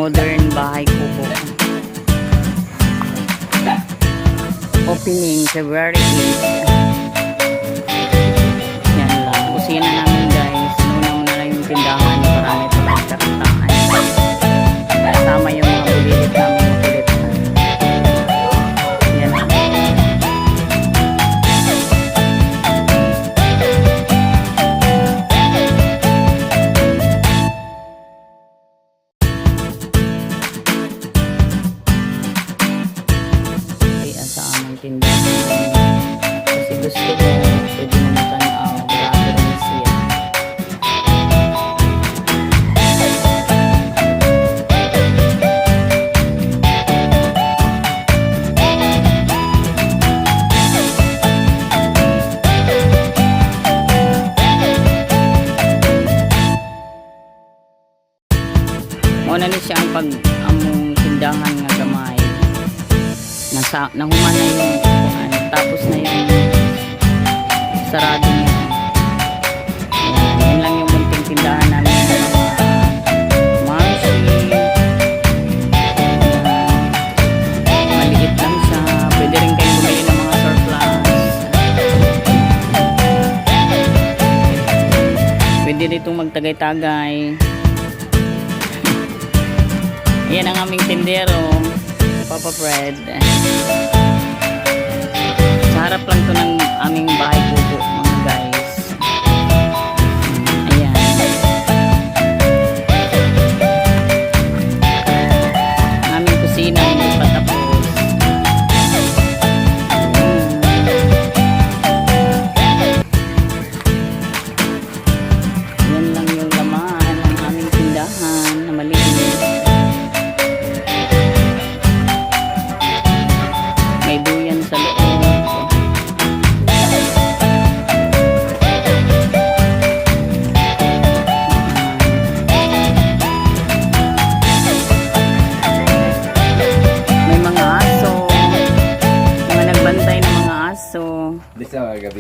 modern bahay kubo. Opening February 8. Yan lang. Kusina namin guys. Nuna muna lang yung tindahan para nito magkakitaan. Kasama yung mga bulilit namin makulit na. Yan lang. Kaya sa aming tindahan. Kasi gusto ko pwede mo matanaw. Grabe rin siya. Muna ni siya ang pag-among tindahan nga gamay. Nahuman na yung tapos na yung sarado niya. Yan lang yung munting tindahan namin sa mga marshi. Maliit lang siya. Pwede rin kayong bumili ng mga surplus. Pwede dito magtagay-tagay. Yan ang aming tindero, Papa Fred. Sa harap lang to ng aming bahay kubo, mga guys. Ayan. Aming kusina, hindi pa tapos. Yan lang yung laman ng aming tindahan na maliit. May duyan sa loob. May mga aso. Mga nagbantay ng mga aso. Di sa mga gabi.